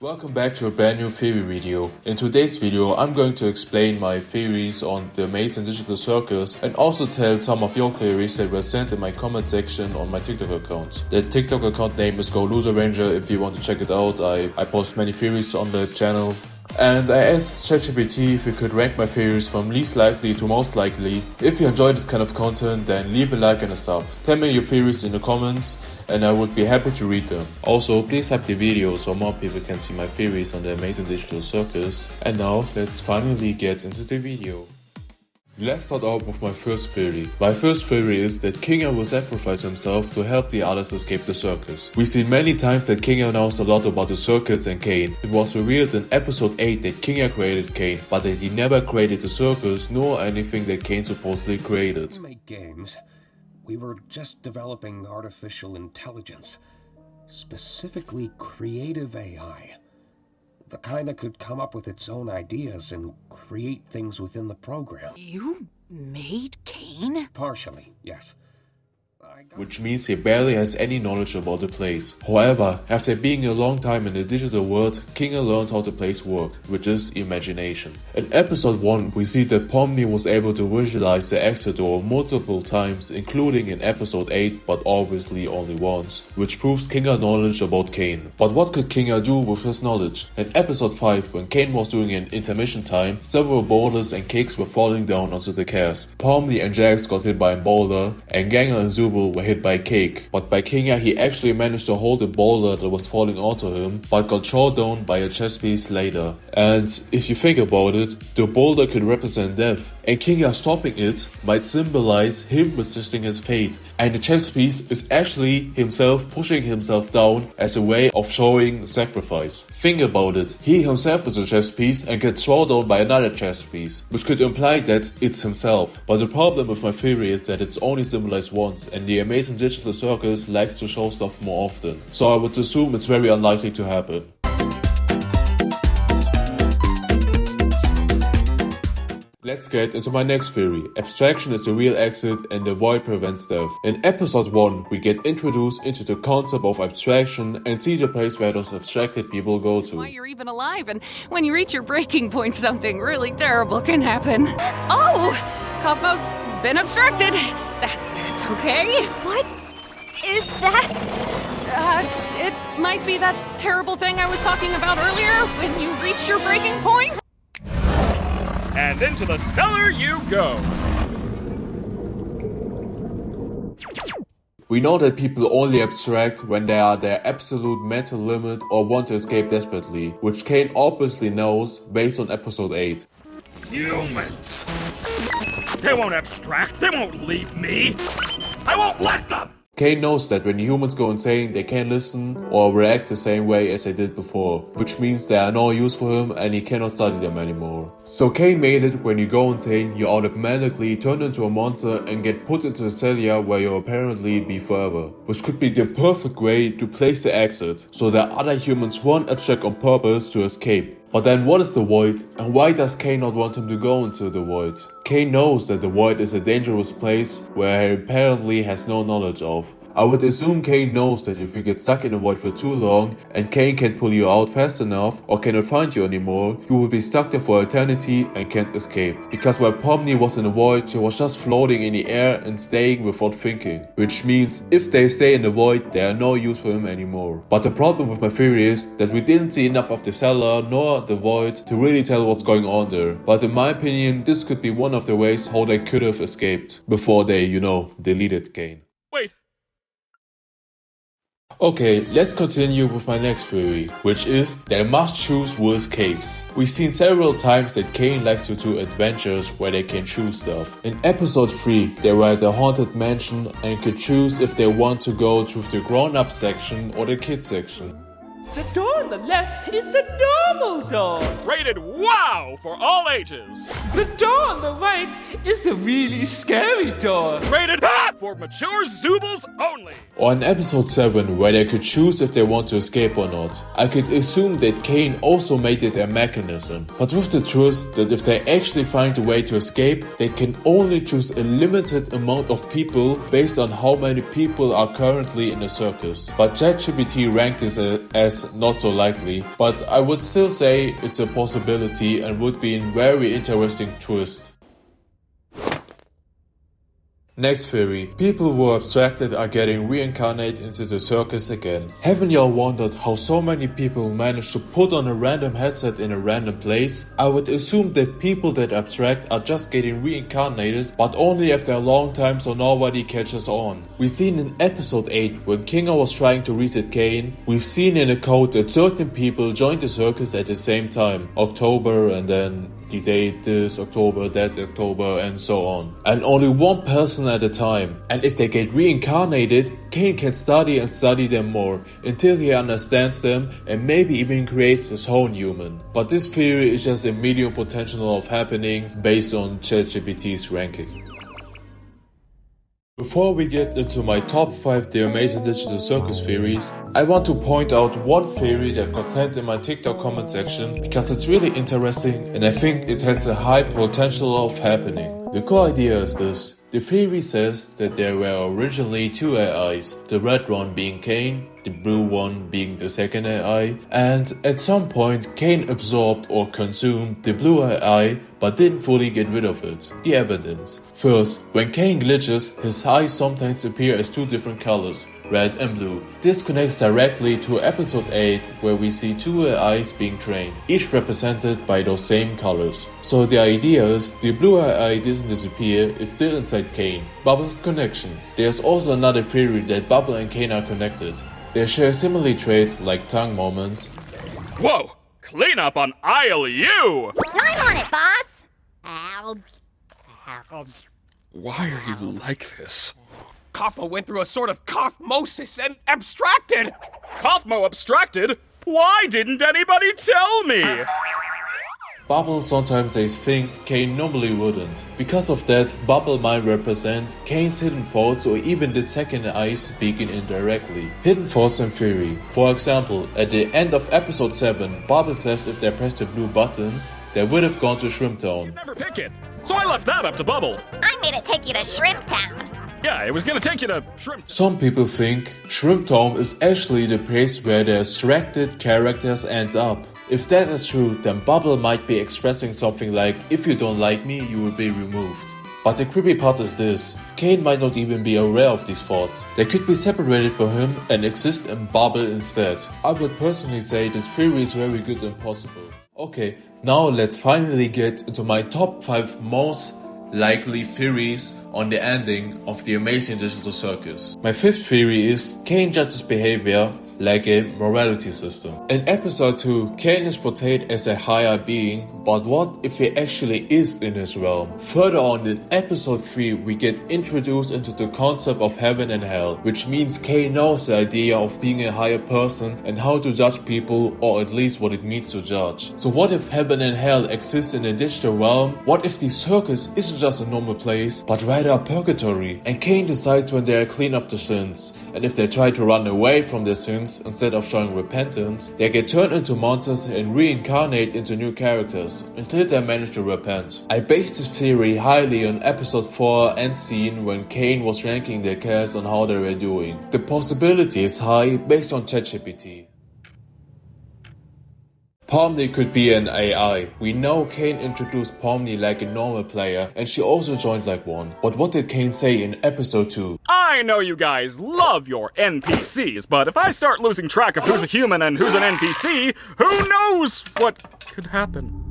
Welcome back to a brand new theory video. In today's video, I'm going to explain my theories on the Amazing Digital Circus and also tell some of your theories that were sent in my comment section on my TikTok account. The TikTok account name is GoLoserRanger if you want to check it out. I post many theories on the channel. And I asked ChatGPT if you could rank my theories from least likely to most likely. If you enjoy this kind of content, then leave a like and a sub. Tell me your theories in the comments and I would be happy to read them. Also, please hype the video so more people can see my theories on the Amazing Digital Circus. And now, let's finally get into the video. Let's start out with my first theory. My first theory is that Kinga will sacrifice himself to help the others escape the circus. We've seen many times that Kinga knows a lot about the circus and Kane. It was revealed in episode 8 that Kinga created Kane, but that he never created the circus nor anything that Kane supposedly created. We make games. We were just developing artificial intelligence, specifically creative AI. The kind that could come up with its own ideas and create things within the program. You made Kane? Partially, yes. Which means he barely has any knowledge about the place. However, after being a long time in the digital world, Kinga learned how the place worked, which is imagination. In episode 1, we see that Pomni was able to visualize the exit door multiple times, including in episode 8, but obviously only once, which proves Kinga's knowledge about Kane. But what could Kinga do with his knowledge? In episode 5, when Kane was doing an intermission time, several boulders and cakes were falling down onto the cast. Pomni and Jax got hit by a boulder, and Ganger and Zubul were hit by a cake, but by Kinga he actually managed to hold a boulder that was falling onto him, but got shot down by a chess piece later. And if you think about it, the boulder could represent death, and Kinga stopping it might symbolize him resisting his fate, and the chess piece is actually himself pushing himself down as a way of showing sacrifice. Think about it, he himself is a chess piece and gets thrown down by another chess piece, which could imply that it's himself. But the problem with my theory is that it's only symbolized once, and the Amazing Digital Circus likes to show stuff more often, so I would assume it's very unlikely to happen. Let's get into my next theory. Abstraction is the real exit and the void prevents death. In episode 1, we get introduced into the concept of abstraction and see the place where those abstracted people go to. Why you're even alive, and when you reach your breaking point, something really terrible can happen. Oh! Cosmo's been abstracted. That's okay. What is that? It might be that terrible thing I was talking about earlier, when you reach your breaking point. And into the cellar you go! We know that people only abstract when they are at their absolute mental limit or want to escape desperately, which Kane obviously knows based on episode 8. Humans! They won't abstract, they won't leave me! I won't let them! Kane knows that when humans go insane, they can't listen or react the same way as they did before, which means they are no use for him and he cannot study them anymore. So Kane made it when you go insane, you automatically turn into a monster and get put into a cellar where you'll apparently be forever, which could be the perfect way to place the exit, so that other humans won't abstract on purpose to escape. But then what is the void, and why does Kane not want him to go into the void? Kane knows that the void is a dangerous place where he apparently has no knowledge of. I would assume Kane knows that if you get stuck in a void for too long and Kane can't pull you out fast enough or cannot find you anymore, you will be stuck there for eternity and can't escape. Because while Pomni was in the void, she was just floating in the air and staying without thinking. Which means if they stay in the void, they are no use for him anymore. But the problem with my theory is that we didn't see enough of the cellar nor the void to really tell what's going on there. But in my opinion, this could be one of the ways how they could have escaped before they, deleted Kane. Wait. Okay, let's continue with my next theory, which is they must choose worse escapes. We've seen several times that Kane likes to do adventures where they can choose stuff. In episode 3, they were at a haunted mansion and could choose if they want to go to the grown-up section or the kids section. The door on the left is the normal door. Rated WOW for all ages! The door on the right is the really scary door. Rated for mature Zoobles only. Or in episode 7, where they could choose if they want to escape or not. I could assume that Kane also made it a mechanism, but with the twist that if they actually find a way to escape, they can only choose a limited amount of people based on how many people are currently in the circus. But ChatGPT ranked this as not so likely, but I would still say it's a possibility and would be a very interesting twist. Next theory. People who are abstracted are getting reincarnated into the circus again. Haven't y'all wondered how so many people manage to put on a random headset in a random place? I would assume that people that abstract are just getting reincarnated, but only after a long time so nobody catches on. We've seen in episode 8 when Kinga was trying to reset Kane. We've seen in a code that certain people joined the circus at the same time. October and then the date this October, that October, and so on. And only one person at a time. And if they get reincarnated, Kane can study and study them more until he understands them and maybe even creates his own human. But this theory is just a medium potential of happening based on ChatGPT's ranking. Before we get into my top 5 The Amazing Digital Circus theories, I want to point out one theory that got sent in my TikTok comment section because it's really interesting and I think it has a high potential of happening. The core idea is this. The theory says that there were originally 2 AIs, the red one being Kane, the blue one being the second AI, and at some point Kane absorbed or consumed the blue AI but didn't fully get rid of it. The evidence. First, when Kane glitches, his eyes sometimes appear as 2 different colors, red and blue. This connects directly to episode 8 where we see 2 AIs being trained, each represented by those same colors. So the idea is the blue AI doesn't disappear, it's still inside Kane. Bubble's connection. There's also another theory that Bubble and Kane are connected. They share similar traits like tongue moments. Whoa! Clean up on aisle U! I'm on it, boss! Why are you like this? Kaufmo went through a sort of kaufmosis and abstracted! Kaufmo abstracted? Why didn't anybody tell me? Bubble sometimes says things Kane normally wouldn't. Because of that, Bubble might represent Kane's hidden thoughts or even the second eye speaking indirectly. Hidden thoughts and theory. For example, at the end of episode 7, Bubble says if they pressed the blue button, they would have gone to Shrimp Town. Never pick it, so I left that up to Bubble. I made it take you to Shrimp Town. Yeah, it was gonna take you to Shrimp. Some people think Shrimp Town is actually the place where the abstracted characters end up. If that is true, then Bubble might be expressing something like, if you don't like me, you will be removed. But the creepy part is this, Kane might not even be aware of these thoughts. They could be separated from him and exist in Bubble instead. I would personally say this theory is very good and possible. Okay, now let's finally get into my top 5 most likely theories on the ending of The Amazing Digital Circus. My 5th theory is Kane judges behavior like a morality system. In episode 2, Kane is portrayed as a higher being, but what if he actually is in his realm? Further on in episode 3, we get introduced into the concept of heaven and hell, which means Kane knows the idea of being a higher person and how to judge people, or at least what it means to judge. So what if heaven and hell exist in a digital realm? What if the circus isn't just a normal place, but rather a purgatory? And Kane decides when they are clean of their sins, and if they try to run away from their sins, instead of showing repentance, they get turned into monsters and reincarnate into new characters until they manage to repent. I based this theory highly on episode 4 end scene when Kane was ranking their cast on how they were doing. The possibility is high based on ChatGPT. Pomni could be an AI. We know Kane introduced Pomni like a normal player and she also joined like one. But what did Kane say in episode 2? I know you guys love your NPCs, but if I start losing track of who's a human and who's an NPC, who knows what could happen?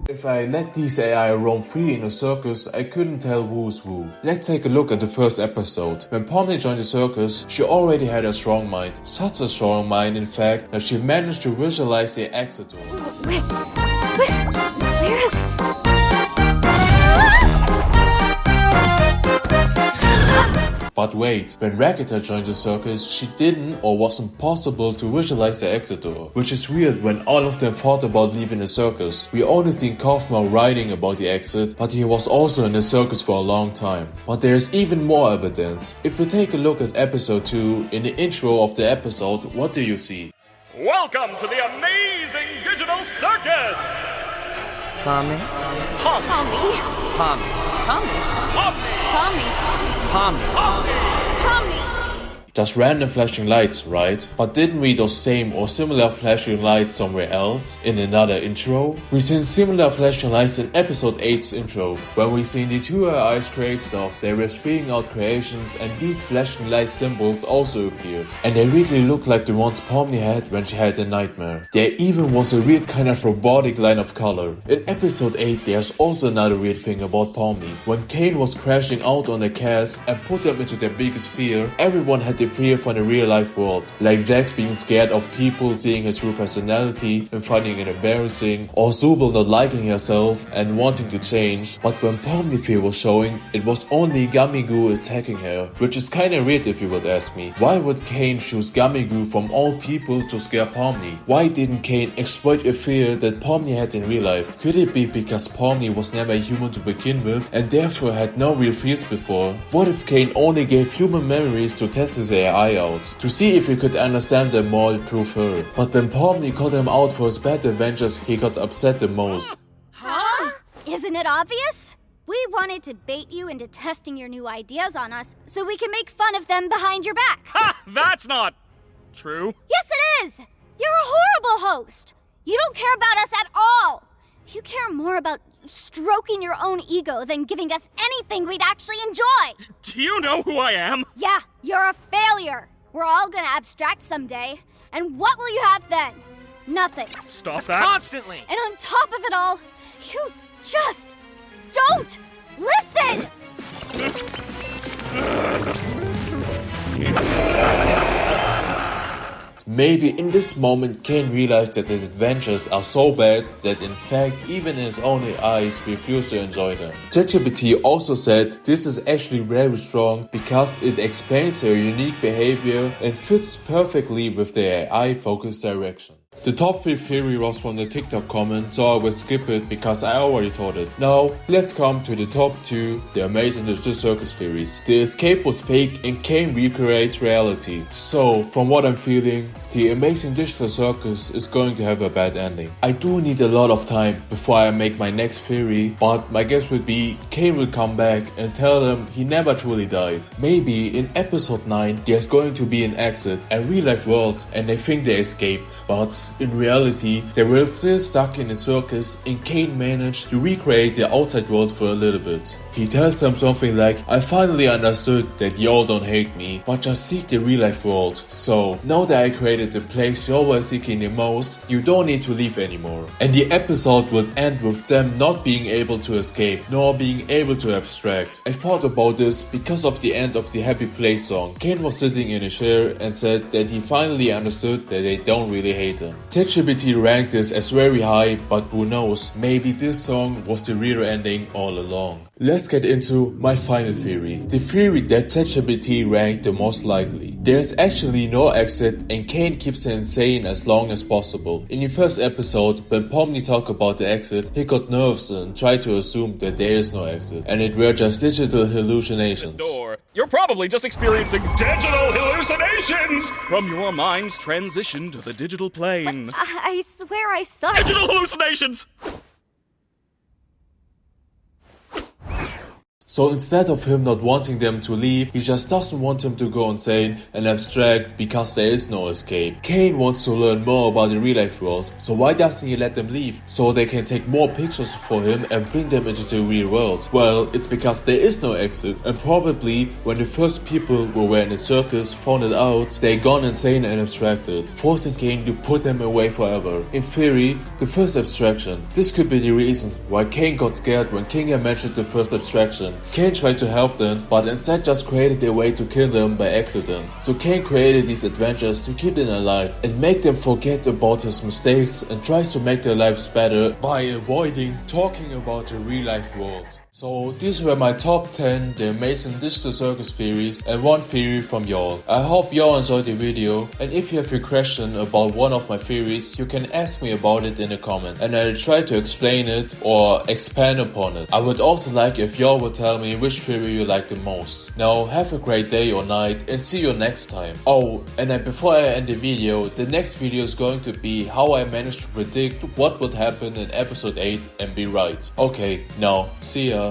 If I let these AI roam free in a circus, I couldn't tell who's who. Let's take a look at the first episode. When Pomni joined the circus, she already had a strong mind. Such a strong mind, in fact, that she managed to visualize the exit door. But wait, when Raggita joined the circus, she didn't or wasn't possible to visualize the exit door. Which is weird when all of them thought about leaving the circus. We only seen Kaufman writing about the exit, but he was also in the circus for a long time. But there's even more evidence. If we take a look at episode 2, in the intro of the episode, what do you see? Welcome to the Amazing Digital Circus! Pomni? Pomni. Pomni. Pomni. Pomni. Just random flashing lights, right? But didn't we those same or similar flashing lights somewhere else? In another intro? We seen similar flashing lights in episode 8's intro. When we seen the two AIs create stuff, they were spitting out creations and these flashing light symbols also appeared. And they really look like the ones Pomni had when she had a nightmare. There even was a weird kind of robotic line of color. In episode 8 there's also another weird thing about Pomni. When Kane was crashing out on the cast and put them into their biggest fear, everyone had the fear from the real life world, like Jax being scared of people seeing his true personality and finding it embarrassing, or Zubul not liking herself and wanting to change. But when Pomni fear was showing, it was only Gamigu attacking her, which is kinda weird if you would ask me. Why would Kane choose Gamigu from all people to scare Pomni? Why didn't Kane exploit a fear that Pomni had in real life? Could it be because Pomni was never a human to begin with and therefore had no real fears before? What if Kane only gave human memories to test his AI out, to see if he could understand them more through her? But when Pomni called him out for his bad adventures, he got upset the most. Huh? Isn't it obvious? We wanted to bait you into testing your new ideas on us so we can make fun of them behind your back. Ha! That's not true. Yes, it is! You're a horrible host. You don't care about us at all. You care more about stroking your own ego than giving us anything we'd actually enjoy. Do you know who I am? Yeah, you're a failure. We're all gonna abstract someday. And what will you have then? Nothing. Stop that. Constantly. And on top of it all, you just don't listen! Maybe in this moment Kane realized that his adventures are so bad that in fact even his own eyes refuse to enjoy them. ChatGPT also said this is actually very strong because it explains her unique behavior and fits perfectly with the AI focused direction. The top 3 theory was from the TikTok comment, so I will skip it because I already told it. Now, let's come to the top 2, the Amazing Digital Circus theories. The escape was fake and Kane recreates reality. So, from what I'm feeling, the Amazing Digital Circus is going to have a bad ending. I do need a lot of time before I make my next theory, but my guess would be Kane will come back and tell them he never truly died. Maybe in episode 9 there's going to be an exit, a real life world, and they think they escaped. But in reality, they were still stuck in a circus and Kane managed to recreate the outside world for a little bit. He tells them something like, I finally understood that y'all don't hate me, but just seek the real life world. So, now that I created the place y'all were seeking the most, you don't need to leave anymore. And the episode would end with them not being able to escape, nor being able to abstract. I thought about this because of the end of the Happy Place song. Kane was sitting in a chair and said that he finally understood that they don't really hate him. ChatGPT ranked this as very high, but who knows, maybe this song was the real ending all along. Let's get into my final theory. The theory that ChatGPT ranked the most likely. There's actually no exit and Kane keeps it insane as long as possible. In the first episode, when Pomni talked about the exit, he got nervous and tried to assume that there is no exit, and it were just digital hallucinations. You're probably just experiencing digital hallucinations from your mind's transition to the digital plane. I swear I saw it. Digital hallucinations! So instead of him not wanting them to leave, he just doesn't want them to go insane and abstract because there is no escape. Kane wants to learn more about the real life world, so why doesn't he let them leave? So they can take more pictures for him and bring them into the real world. Well, it's because there is no exit, and probably when the first people who were in the circus found it out, they gone insane and abstracted, forcing Kane to put them away forever. In theory, the first abstraction. This could be the reason why Kane got scared when Kinga mentioned the first abstraction. Kane tried to help them, but instead just created a way to kill them by accident. So Kane created these adventures to keep them alive and make them forget about his mistakes and tries to make their lives better by avoiding talking about the real life world. So these were my top 10 the Amazing Digital Circus theories and one theory from y'all. I hope y'all enjoyed the video, and if you have a question about one of my theories, you can ask me about it in the comment and I'll try to explain it or expand upon it. I would also like if y'all would tell me which theory you like the most. Now have a great day or night and see you next time. Oh, and then before I end the video, the next video is going to be how I managed to predict what would happen in episode 8 and be right. Okay, now see ya.